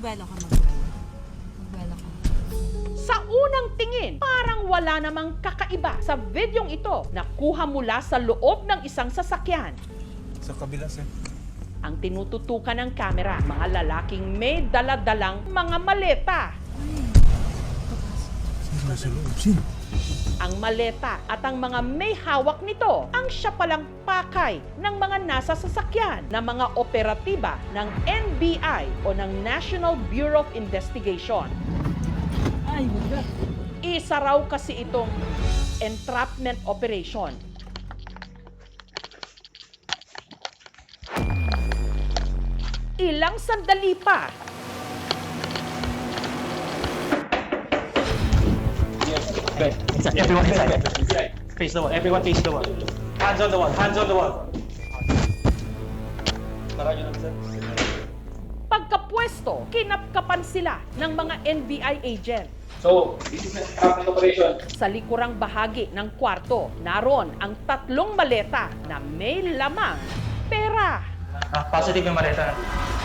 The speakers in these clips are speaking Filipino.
Magwelo ka, magwelo. Magwelo ka. Sa unang tingin, parang wala namang kakaiba sa videong ito na kuha mula sa loob ng isang sasakyan. Sa kabila, sir. Ang tinututukan ng kamera, mga lalaking may daladalang mga maleta. Sino nasa loob? Sino? Ang maleta at ang mga may hawak nito ang siya palang pakay ng mga nasa sasakyan na mga operatiba ng NBI o ng National Bureau of Investigation. Ay, wala. Isa raw kasi itong entrapment operation. Ilang sandali pa, Okay, everyone inside. Face the wall. Everyone face the wall. Hands on the wall. Hands on the wall. Tara yun lang, sir. pagkapwesto, kinapkapan sila ng mga NBI agent. So, this is an entrapment operation. Sa likurang bahagi ng kwarto, naroon ang 3 maleta na may lamang pera. Positive yung maleta.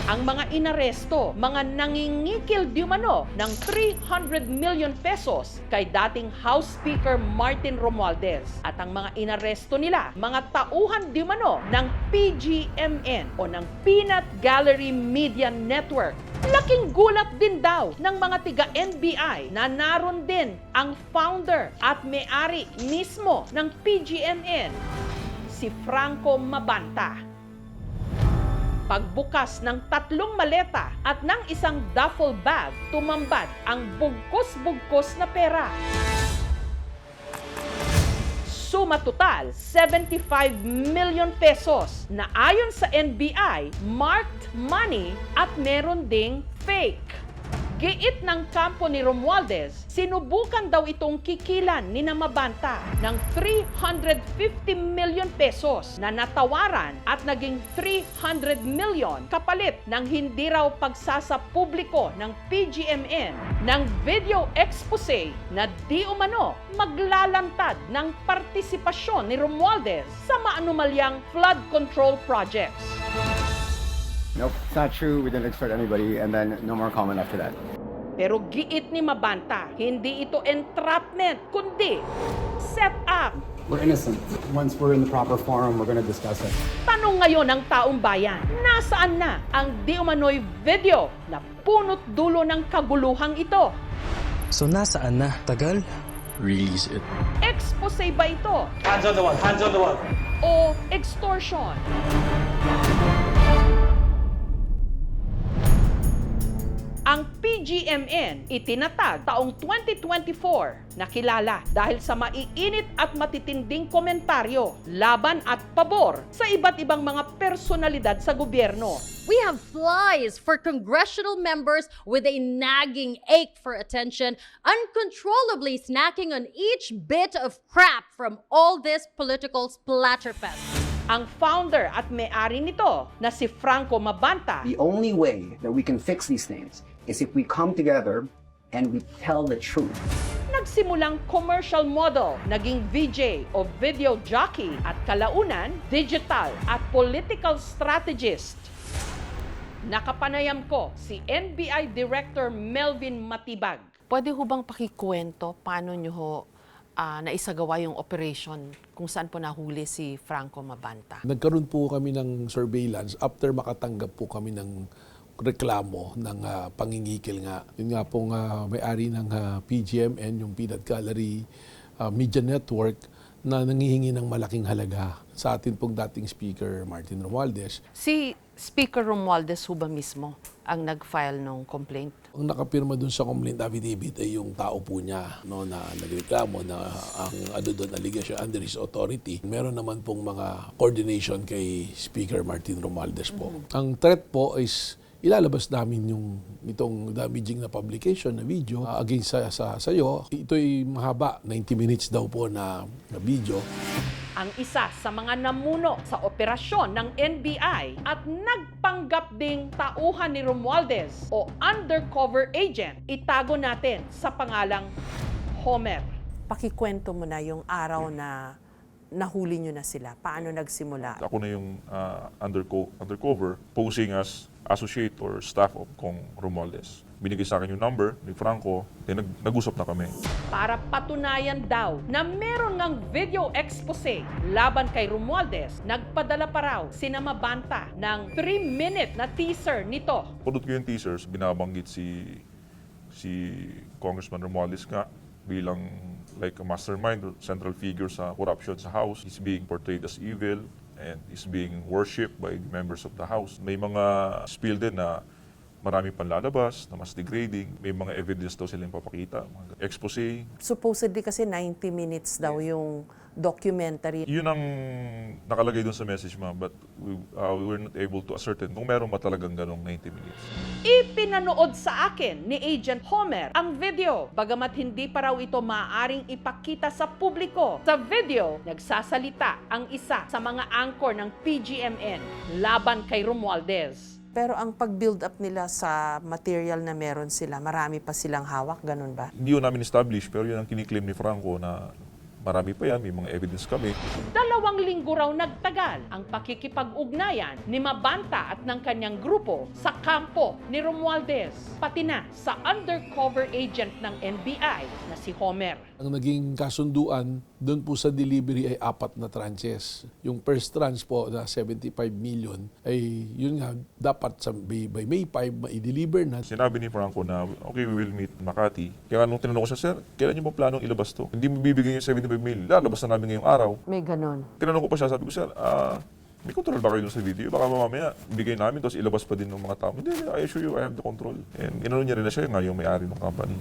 Ang mga inaresto, mga nangingikil diumano ng 300 million pesos kay dating House Speaker Martin Romualdez. At ang mga inaresto nila, mga tauhan diumano ng PGMN o ng Peanut Gallery Media Network. Laking gulat din daw ng mga tiga-NBI na naroon din ang founder at may-ari mismo ng PGMN, si Franco Mabanta. Pagbukas ng 3 maleta at ng isang duffel bag, tumambad ang bugkos-bugkos na pera. Suma total, 75 million pesos na ayon sa NBI, marked money at meron ding fake. Giit ng kampo ni Romualdez, sinubukan daw itong kikilan ni Mabanta ng 350 million pesos na natawaran at naging 300 million kapalit ng hindi raw pagsasapubliko ng PGMN ng video expose na di umano maglalantad ng partisipasyon ni Romualdez sa maanumalyang flood control projects. Nope, it's not true. We didn't extort anybody, and then no more comment after that. Pero giit ni Mabanta, hindi ito entrapment, kundi set up. We're innocent. Once we're in the proper forum, we're going to discuss it. Tanong ngayon ng taong bayan, nasaan na ang di umano'y video na punot dulo ng kaguluhang ito? So nasaan na? Tagal? Release it. Expose ba ito? Hands on the wall. Hands on the wall. O extortion? Ang PGMN itinatag taong 2024 na kilala dahil sa maiinit at matitinding komentaryo laban at pabor sa iba't ibang mga personalidad sa gobyerno. We have flies for congressional members with a nagging ache for attention, uncontrollably snacking on each bit of crap from all this political splatterfest. Ang founder at may-ari nito na si Franco Mabanta, The only way that we can fix these things is if we come together and we tell the truth. nagsimulang commercial model, naging VJ o video jockey at kalaunan, digital at political strategist. Nakapanayam ko si NBI Director Melvin Matibag. Pwede ho bang pakikwento paano nyo ho naisagawa yung operation kung saan po nahuli si Franco Mabanta? Nagkaroon po kami ng surveillance after makatanggap po kami ng reklamo ng pangingikil nga. Yun nga pong may-ari ng PGMN, yung Peanut Gallery Media Network, na nangihingi ng malaking halaga sa atin pong dating Speaker Martin Romualdez. Si Speaker Romualdez ho ba mismo ang nag-file ng complaint? Ang nakapirma dun sa complaint affidavit ay yung tao po niya, no, na nagreklamo na ang doon allegation under his authority. Meron naman pong mga coordination kay Speaker Martin Romualdez po. Ang threat po is ilalabas namin yung itong damaging na publication na video against sa iyo. Ito'y mahaba, 90 minutes daw po na video. Ang isa sa mga namuno sa operasyon ng NBI at nagpanggap ding tauhan ni Romualdez o undercover agent, itago natin sa pangalang Homer. Pakikwento mo na yung araw na nahuli nyo na sila? Paano nagsimula? Ako na yung undercover, posing as associate or staff of Kong Romualdez. Binigay sa akin yung number ni Franco, then nag-usap na kami. Para patunayan daw na meron ngang video expose laban kay Romualdez, nagpadala pa raw sina Mabanta ng 3-minute na teaser nito. Pudot ko yung teasers, binabanggit si Congressman Romualdez nga bilang like a mastermind or central figure sa corruption sa House. He's being portrayed as evil and is being worshipped by members of the House. May mga spill din na marami pang lalabas, na mas degrading. May mga evidence daw silang papakita, mga expose. Supposedly kasi 90 minutes daw yung documentary. Yun ang nakalagay doon sa message, ma'am, but we were not able to ascertain kung meron ba talagang ganong 90 minutes. Ipinanood sa akin ni Agent Homer ang video, bagamat hindi pa raw ito maaaring ipakita sa publiko. Sa video, nagsasalita ang isa sa mga anchor ng PGMN laban kay Romualdez. Pero ang pag-build up nila sa material na meron sila, marami pa silang hawak, ganun ba? Hindi yun namin establish, pero yun ang kiniklaim ni Franco na marami pa yan, may mga evidence kami. 2 linggo raw nagtagal ang pakikipag-ugnayan ni Mabanta at ng kanyang grupo sa kampo ni Romualdez, pati na sa undercover agent ng NBI na si Homer. Ang naging kasunduan doon po sa delivery ay 4 na tranches. Yung first tranche po na 75 million ay yun nga dapat by May 5 ma-deliver na. Sinabi ni Franco na, okay, we will meet Makati. Kaya nung tinanong ko siya, sir, kailan niyo ba planong ilabas to? Hindi mo bibigyan yung 75 million, lalabas na namin ngayong araw. May ganun. Tinanong ko pa siya, sabi ko, sir, may control ba kayo dun sa video? Baka mamaya bigay namin, tapos ilabas pa din ng mga tao. Hindi, I assure you, I have the control. And inano niya rin na siya nga yung may-ari ng company.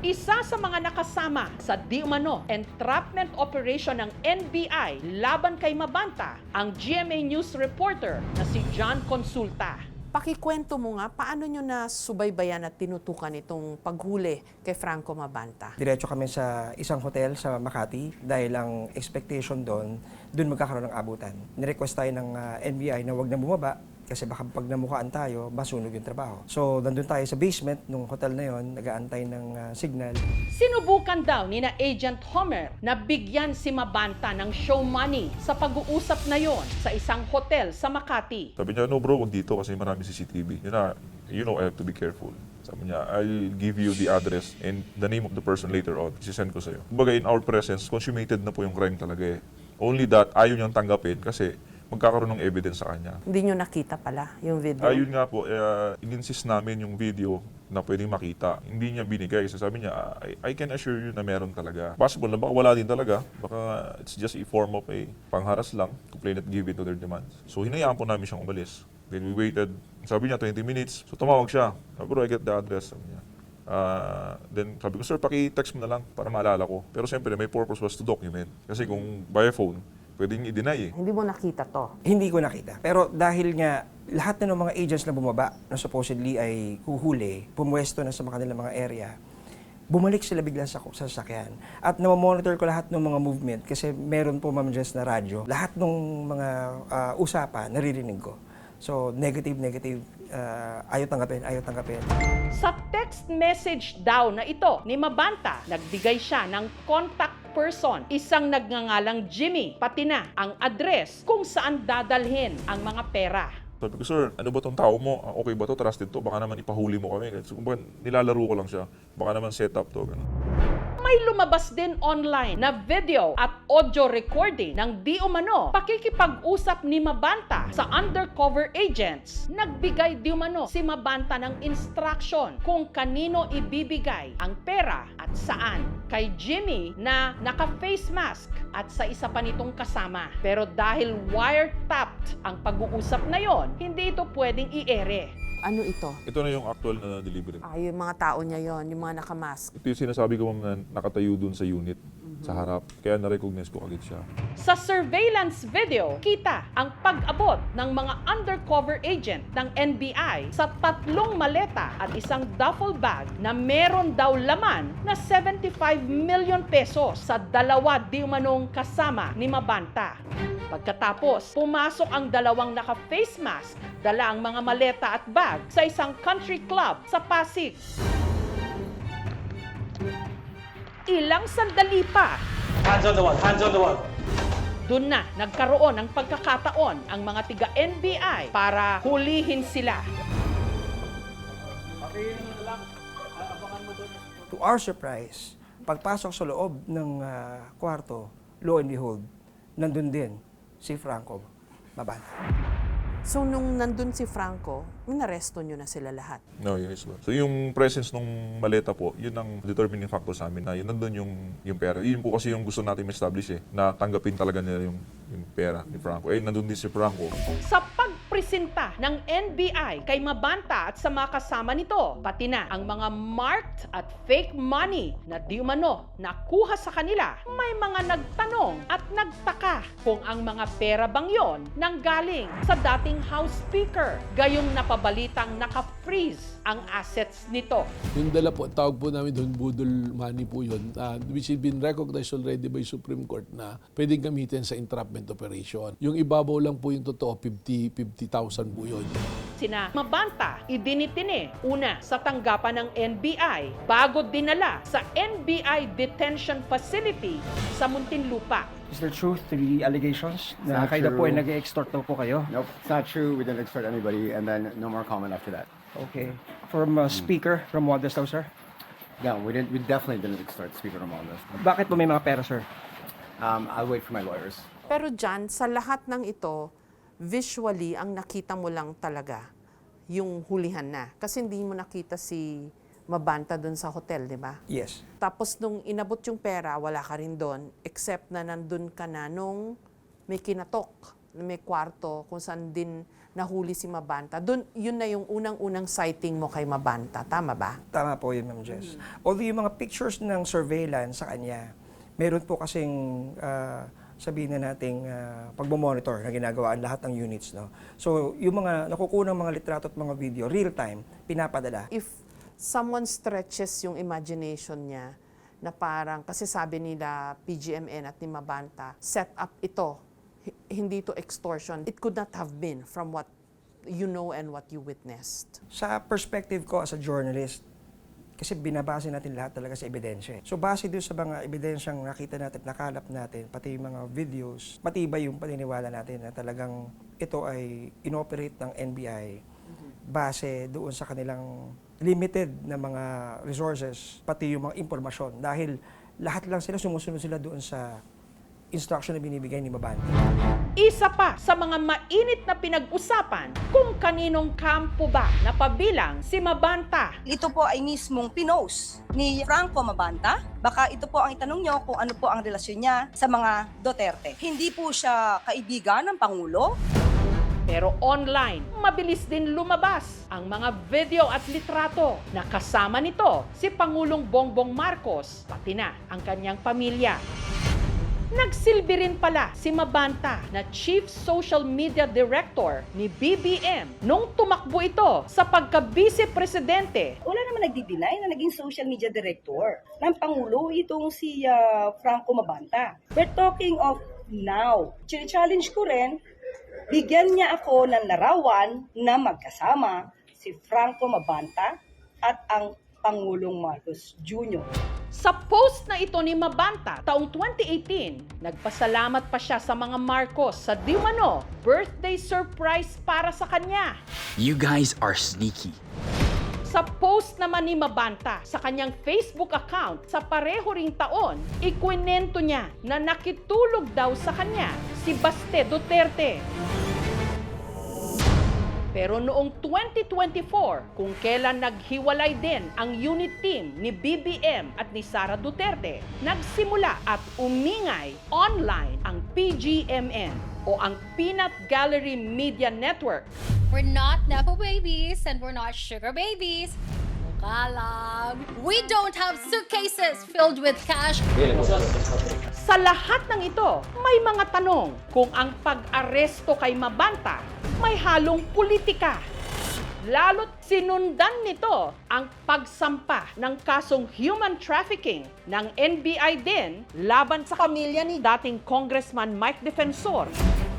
Isa sa mga nakasama sa di umano entrapment operation ng NBI laban kay Mabanta, ang GMA News reporter na si John Consulta. Pakikwento mo nga, paano nyo na subaybayan at tinutukan itong paghuli kay Franco Mabanta? Diretso kami sa isang hotel sa Makati dahil ang expectation doon magkakaroon ng abutan. Nirequest tayo ng NBI na wag na bumaba kasi baka pag namukaan tayo, masunog yung trabaho. So, nandun tayo sa basement ng hotel na yon, nag-aantay ng signal. Sinubukan daw ni na Agent Homer na bigyan si Mabanta ng show money sa pag-uusap na yon sa isang hotel sa Makati. Sabi niya, no bro, wag dito kasi marami CCTV. Yun na, you know, I have to be careful. Sabi niya, I'll give you the address and the name of the person later on. Isisend ko sa'yo. Kumbaga, in our presence, consummated na po yung crime talaga eh. Only that, ayaw niyang tanggapin kasi magkakaroon ng evidence sa kanya. Hindi nyo nakita pala yung video? Ayun nga po, in-insist namin yung video na pwedeng makita. Hindi niya binigay. So sabi niya, I can assure you na meron talaga. Possible na baka wala din talaga. Baka it's just a form of a pangharas lang to play not give it to their demands. So hinayaan po namin siyang umalis. Then we waited. Sabi niya 20 minutes. So tumawag siya. Bro, I get the address. Sabi niya. Then sabi ko, sir, paki-text mo na lang para maalala ko. Pero siyempre, my purpose was to document. Kasi kung by phone, pwedeng i-deny eh. Hindi mo nakita to? Hindi ko nakita. Pero dahil nga lahat na ng mga agents na bumaba na supposedly ay huhuli, pumwesto na sa kanilang mga area, bumalik sila bigla sa sasakyan. At namamonitor ko lahat ng mga movement kasi meron po ma'am na radyo. Lahat ng mga usapan, naririnig ko. So, negative, ayaw tanggapin. Sa text message daw na ito ni Mabanta, nagbigay siya ng contact person, isang nagngangalang Jimmy, pati na ang address kung saan dadalhin ang mga pera. Sabi ko, sir, ano ba tong tao mo? Okay ba to? Trusted to? Baka naman ipahuli mo kami. So, kumbaga, nilalaro ko lang siya. Baka naman set up to. Ganun. May lumabas din online na video at audio recording ng di umano pakikipag-usap ni Mabanta sa undercover agents. Nagbigay di umano si Mabanta ng instruction kung kanino ibibigay ang pera at saan. Kay Jimmy na naka-face mask at sa isa pa nitong kasama. Pero dahil wiretapped ang pag-uusap na yon, hindi ito pwedeng i-ere. Ano ito? Ito na yung actual na delivery. Yung mga tao niya yon, yung mga nakamask. Ito yung sinasabi ko, ma'am, na nakatayo dun sa unit, sa harap. Kaya na-recognize ko agad siya. Sa surveillance video, kita ang pag-abot ng mga undercover agent ng NBI sa 3 maleta at isang duffel bag na meron daw laman na 75 million pesos sa 2 di umanong kasama ni Mabanta. Pagkatapos, pumasok ang 2 naka-face mask, dala ang mga maleta at bag sa isang country club sa Pasig. Ilang sandali pa, Hands on the wall, hands on the wall. Doon na nagkaroon ng pagkakataon ang mga tiga-NBI para hulihin sila. To our surprise, pagpasok sa loob ng kwarto, lo and behold, nandun din si Franco Mabanta. So nung nandun si Franco, inaresto nyo na sila lahat? No, yes. So yung presence ng maleta po, yun ang determining factor sa amin na yun nandun yung pera. Yun po kasi yung gusto natin ma-establish na tanggapin talaga nila yung pera ni Franco. Nandun din si Franco. Sa pagpresenta ng NBI kay Mabanta at sa mga kasama nito, pati na ang mga marked at fake money na di umano nakuha sa kanila, may mga nagtanong at nagtaka kung ang mga pera bang yon nanggaling sa dating House Speaker, gayong napabalitang naka-freeze ang assets nito. Yung dala po, tawag po namin doon, budol money po yun, which has been recognized already by Supreme Court na pwedeng gamitin sa entrapment operation. Yung ibabaw lang po yung totoo, 50,000 po yun. Sina Mabanta, idinitine una sa tanggapan ng NBI bago dinala sa NBI Detention Facility sa Muntinlupa. Is there truth to the allegations na Not kayo na po ay true. nag-extort daw po kayo? Nope, it's not true. We didn't extort anybody, and then no more comment after that. Okay. From Speaker Romualdez daw, sir? No, we didn't. We definitely didn't extort Speaker Romualdez. Bakit po may mga pera, sir? I'll wait for my lawyers. Pero dyan, sa lahat ng ito, visually, ang nakita mo lang talaga yung hulihan na. Kasi hindi mo nakita si Mabanta dun sa hotel, di ba? Yes. Tapos nung inabot yung pera, wala ka rin doon, except na nandun ka na nung may kinatok, may kwarto, kung saan din nahuli si Mabanta. Doon, yun na yung unang-unang sighting mo kay Mabanta. Tama ba? Tama po yun, Ma'am Jess. Although yung mga pictures ng surveillance sa kanya, meron po kasing sabihin na nating pagmamonitor na ginagawa ang lahat ng units. No? So, yung mga nakukunang mga litrato at mga video, real-time, pinapadala. If someone stretches yung imagination niya na parang, kasi sabi nila PGMN at ni Mabanta, set up ito, hindi to extortion. It could not have been from what you know and what you witnessed. Sa perspective ko as a journalist, kasi binabase natin lahat talaga sa ebidensya. So base doon sa mga ebidensyang nakita natin, nakalap natin, pati yung mga videos, matibay yung paniniwala natin na talagang ito ay inoperate ng NBI base doon sa kanilang limited na mga resources, pati yung mga impormasyon. Dahil lahat lang sila, sumusunod sila doon sa instruction na binibigay ni Mabanta. Isa pa sa mga mainit na pinag-usapan kung kaninong kampo ba napabilang si Mabanta. Ito po ay mismong pinost ni Franco Mabanta. Baka ito po ang itanong nyo kung ano po ang relasyon niya sa mga Duterte. Hindi po siya kaibigan ng Pangulo. Pero online, mabilis din lumabas ang mga video at litrato na kasama nito si Pangulong Bongbong Marcos, pati na ang kanyang pamilya. Nagsilbi rin pala si Mabanta na Chief Social Media Director ni BBM nung tumakbo ito sa pagka-Vice Presidente. Wala naman nagdi-deny na naging social media director ng Pangulo itong si Franco Mabanta. We're talking of now. Challenge ko rin, bigyan niya ako ng larawan na magkasama si Franco Mabanta at ang Pangulong Marcos Jr. Sa post na ito ni Mabanta taong 2018, nagpasalamat pa siya sa mga Marcos sa di umano birthday surprise para sa kanya. You guys are sneaky. Sa post naman ni Mabanta sa kanyang Facebook account sa pareho ring taon, ikwinento niya na nakitulog daw sa kanya si Baste Duterte. Pero noong 2024, kung kailan naghiwalay din ang unit team ni BBM at ni Sara Duterte, nagsimula at umingay online ang PGMN o ang Peanut Gallery Media Network. We're not Nepo babies and we're not sugar babies. Kalam. We don't have suitcases filled with cash. Sa lahat ng ito, may mga tanong kung ang pag-aresto kay Mabanta may halong politika. Lalo't sinundan nito ang pagsampa ng kasong human trafficking ng NBI din laban sa pamilya ni dating Congressman Mike Defensor.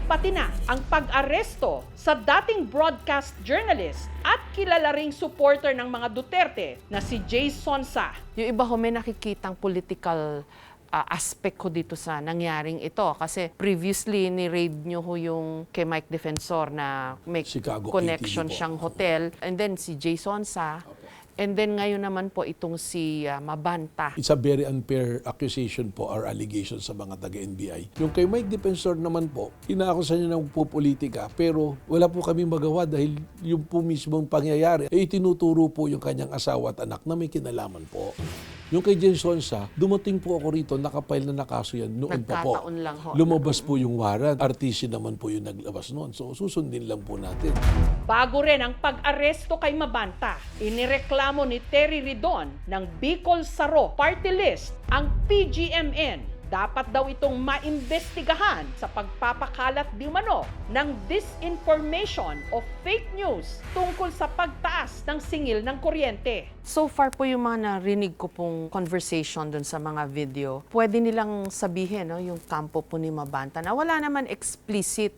Pati na ang pag-aresto sa dating broadcast journalist at kilala ring supporter ng mga Duterte na si Jay Sonsa. Yung iba ho may nakikitang political aspect ko dito sa nangyaring ito. Kasi previously, ni-raid nyo ho yung kay Mike Defensor na may Chicago connection KTV po. siyang hotel. And then si Jason Sa. And then ngayon naman po itong si Mabanta. It's a very unfair accusation po or allegation sa mga taga-NBI. Yung kay Mike Defensor naman po, inaakusan niya ng pupolitika pero wala po kami magawa dahil yung po mismong pangyayari ay itinuturo po yung kanyang asawa at anak na may kinalaman po. Yung kay Jason Sa, dumating po ako rito, nakapile na nakaso yan noon pa po. Nagkataon lang ho. Lumabas po yung warrant. RTC naman po yung naglabas noon. So susundin lang po natin. Bago rin ang pag-aresto kay Mabanta, inireklamo ni Terry Ridon ng Bicol Saro Party List ang PGMN. Dapat daw itong maimbestigahan sa pagpapakalat di umano ng disinformation o fake news tungkol sa pagtaas ng singil ng kuryente. So far po yung mga narinig ko pong conversation dun sa mga video, pwede nilang sabihin, no, yung kampo po ni Mabanta na wala naman explicit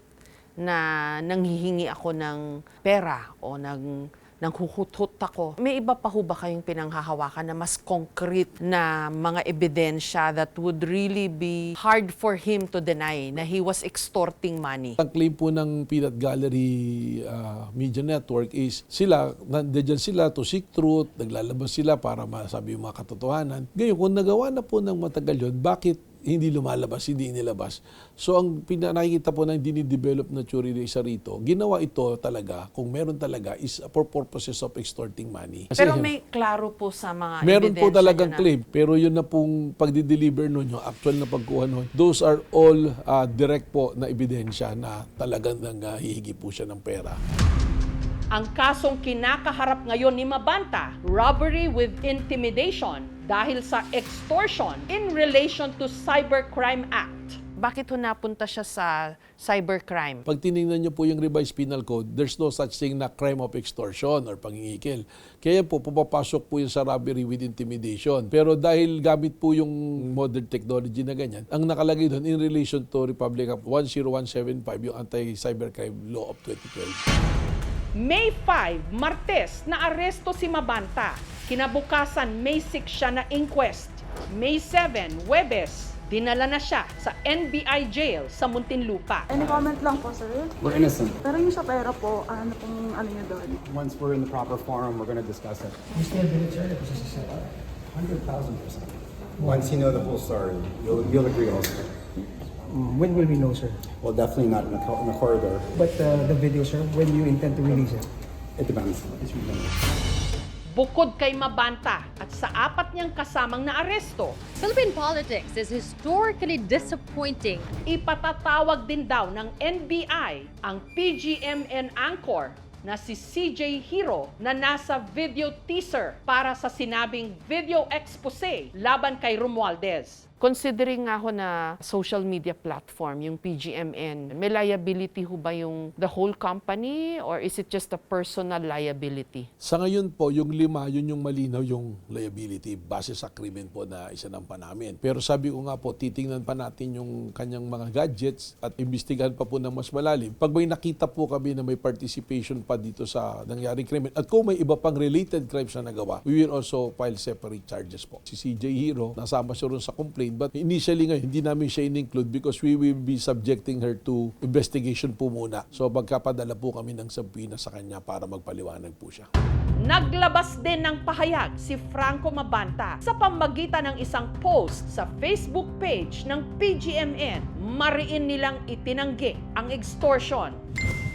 na nanghihingi ako ng pera o nanghuhut-hut ako. May iba pa ho ba kayong pinanghahawakan na mas concrete na mga ebidensya that would really be hard for him to deny na he was extorting money? Ang claim po ng Peanut Gallery Media Network is sila, nandiyan sila to seek truth, naglalabas sila para masabi yung mga katotohanan. Ngayon, kung nagawa na po ng matagal yun, bakit hindi lumalabas, hindi inilabas? So ang nakikita po na dinidevelop na theory na isa rito, ginawa ito talaga, kung meron talaga, is for purposes of extorting money. Kasi, Pero may klaro po sa mga meron po ebidensya talagang na claim, pero yun na pong pagdi-deliver nun, yung actual na pagkuha nun, those are all direct po na ebidensya na talagang hihingi po siya ng pera. Ang kasong kinakaharap ngayon ni Mabanta, robbery with intimidation dahil sa extortion in relation to Cybercrime Act. Bakit ho napunta siya sa cybercrime? Pag tinignan niyo po yung revised penal code, there's no such thing na crime of extortion or pangingikil. Kaya po, pupapasok po yung sa robbery with intimidation. Pero dahil gamit po yung modern technology na ganyan, ang nakalagay doon in relation to Republic Act 10175, yung Anti-Cybercrime Law of 2012. May 5, Martes, na aresto si Mabanta. Kinabukasan, May 6 siya na inquest. May 7, Huwebes, dinala na siya sa NBI jail sa Muntinlupa. Any comment lang po, sir? We're innocent. Pero yung sa pera po, ano pong ano nyo doon? Once we're in the proper forum, we're going to discuss it. Gusto niya din, sir, kasi sa 100,000%. Once you know the whole story, you'll agree also. When will we know, sir? Well, definitely not in the corridor. But the video, sir, when do you intend to release it? It depends. Bukod kay Mabanta at sa 4 niyang kasamang naaresto, Philippine politics is historically disappointing. ipatatawag din daw ng NBI ang PGMN anchor na si CJ Hero na nasa video teaser para sa sinabing video expose laban kay Romualdez. Considering nga ho na social media platform, yung PGMN, may liability ho ba yung the whole company or is it just a personal liability? Sa ngayon po, yung 5, yun yung malinaw yung liability base sa krimen po na isinampa namin. Pero sabi ko nga po, titingnan pa natin yung kanyang mga gadgets at imbestigahan pa po ng mas malalim. Pag may nakita po kami na may participation pa dito sa nangyaring krimen at kung may iba pang related crimes na nagawa, we will also file separate charges po. Si CJ Hero, nasama siya ron sa complaint, but initially ngayon, hindi namin siya in-include because we will be subjecting her to investigation po muna. So magkapadala po kami ng subpoena sa kanya para magpaliwanag po siya. Naglabas din ng pahayag si Franco Mabanta sa pamamagitan ng isang post sa Facebook page ng PGMN. Mariin nilang itinanggi ang extortion.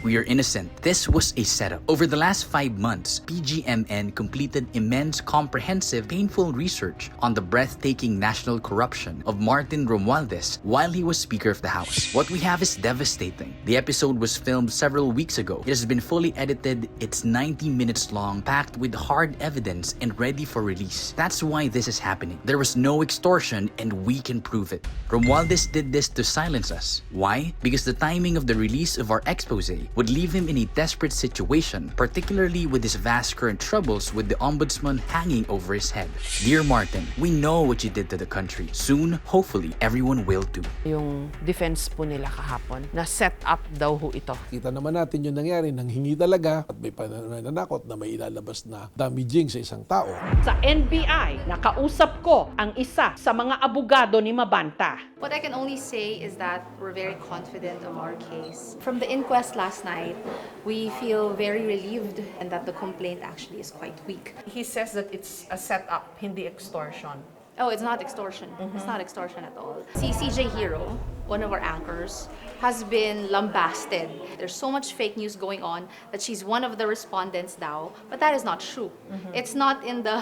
We are innocent. This was a setup. Over the last 5 months, PGMN completed immense, comprehensive, painful research on the breathtaking national corruption of Martin Romualdez while he was Speaker of the House. What we have is devastating. The episode was filmed several weeks ago. It has been fully edited. It's 90 minutes long, packed with hard evidence and ready for release. That's why this is happening. There was no extortion and we can prove it. Romualdez did this to silence us. Why? Because the timing of the release of our expose would leave him in a desperate situation, particularly with his vast current troubles with the ombudsman hanging over his head. Dear Martin, we know what you did to the country. Soon, hopefully, everyone will too. Yung defense po nila kahapon, na set up daw ho ito. Kita naman natin yung nangyari, nanghingi talaga at may pananakot na may ilalabas na damaging sa isang tao. Sa NBI, nakausap ko ang isa sa mga abogado ni Mabanta. What I can only say is that we're very confident of our case. From the inquest last night, we feel very relieved and that the complaint actually is quite weak. He says that it's a setup, hindi extortion. Oh, it's not extortion. It's not extortion at all. CJ Hero, one of our anchors, has been lambasted. There's so much fake news going on that she's one of the respondents now, but that is not true. It's not in the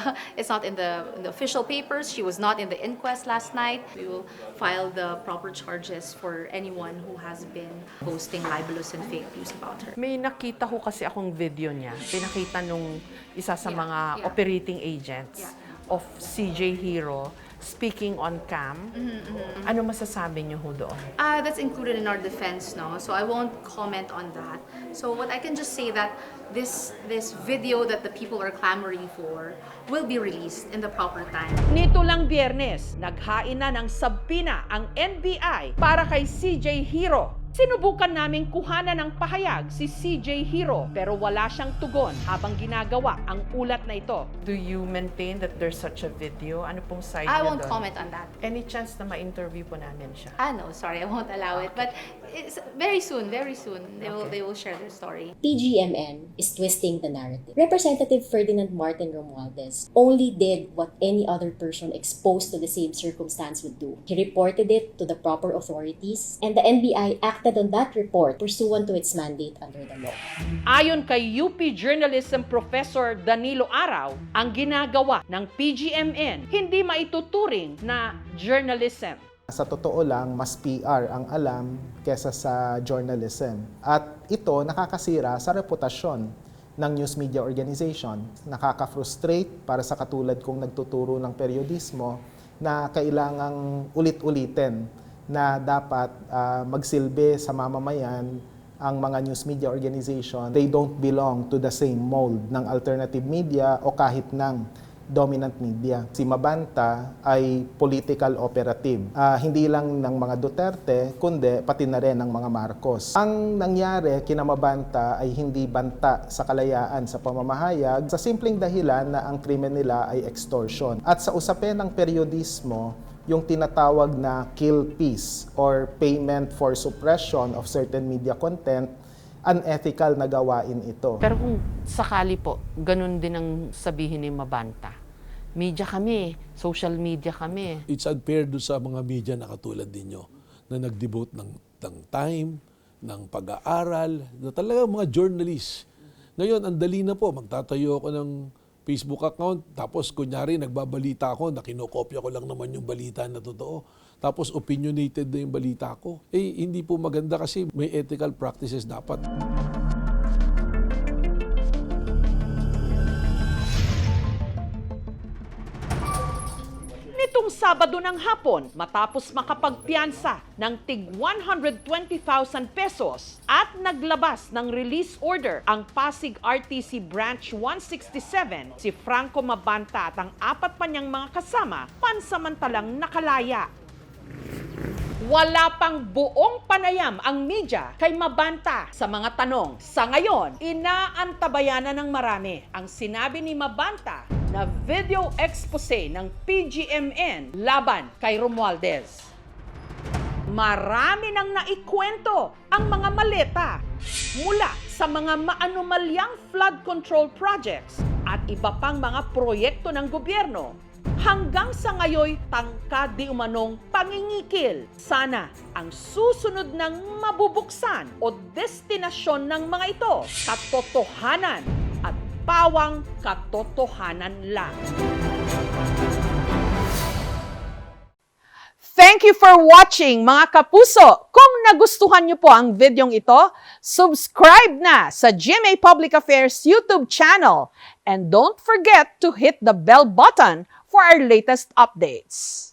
official papers. She was not in the inquest last night. We will file the proper charges for anyone who has been posting libelous and fake news about her. May nakita ko kasi akong video niya. Pinakita nung isa sa mga operating agents of CJ Hero speaking on cam. Ano masasabi niyo ho doon? That's included in our defense, no? So I won't comment on that. So what I can just say that this video that the people are clamoring for will be released in the proper time. Nito lang Biyernes, naghain na ng sabpina ang NBI para kay CJ Hero. Sinubukan naming kuhanan ng pahayag si CJ Hero pero wala siyang tugon habang ginagawa ang ulat na ito. Do you maintain that there's such a video? Ano pong side I niya won't doon? comment on that. Any chance na ma-interview po namin siya? No, sorry, I won't allow it. But it's very soon, they will share their story. PGMN is twisting the narrative. Representative Ferdinand Martin Romualdez only did what any other person exposed to the same circumstance would do. He reported it to the proper authorities, and the NBI acted on that report pursuant to its mandate under the law. Ayon kay UP Journalism Professor Danilo Araw, ang ginagawa ng PGMN hindi maituturing na journalism. Sa totoo lang, mas PR ang alam kesa sa journalism. At ito nakakasira sa reputasyon ng news media organization. Nakaka-frustrate para sa katulad kong nagtuturo ng periodismo na kailangang ulit-ulitin na dapat magsilbi sa mamamayan ang mga news media organization. They don't belong to the same mold ng alternative media o kahit ng dominant media. Si Mabanta ay political operative. Hindi lang ng mga Duterte, kundi pati na rin ng mga Marcos. Ang nangyari kina Mabanta ay hindi banta sa kalayaan sa pamamahayag sa simpleng dahilan na ang krimen nila ay extortion. At sa usapin ng periodismo, yung tinatawag na kill piece or payment for suppression of certain media content, unethical na gawain ito. Pero kung sakali po, ganun din ang sabihin ni Mabanta. Media kami, social media kami. It's unfair doon sa mga media na katulad ninyo na nag-devote ng time, ng pag-aaral, na talaga mga journalists. Ngayon, ang dali na po, magtatayo ako ng Facebook account, tapos kunyari nagbabalita ako, na kinokopya ko lang naman yung balita na totoo. Tapos opinionated na yung balita ko. Hindi po maganda kasi may ethical practices dapat. Nitong Sabado ng hapon, matapos makapagpiyansa ng tig 120,000 pesos at naglabas ng release order ang Pasig RTC Branch 167, si Franco Mabanta at ang apat pa niyang mga kasama pansamantalang nakalaya. Wala pang buong panayam ang media kay Mabanta sa mga tanong. Sa ngayon, inaantabayan na ng marami ang sinabi ni Mabanta na video expose ng PGMN laban kay Romualdez. Marami nang naikwento ang mga maleta mula sa mga maanumalyang flood control projects at iba pang mga proyekto ng gobyerno hanggang sa ngayoy tangkad di umanong pangingikil. Sana ang susunod ng mabubuksan o destinasyon ng mga ito katotohanan at pawang katotohanan lang. Thank you for watching mga kapuso. Kung nagustuhan niyo po ang videong ito, subscribe na sa GMA Public Affairs YouTube channel and don't forget to hit the bell button for our latest updates.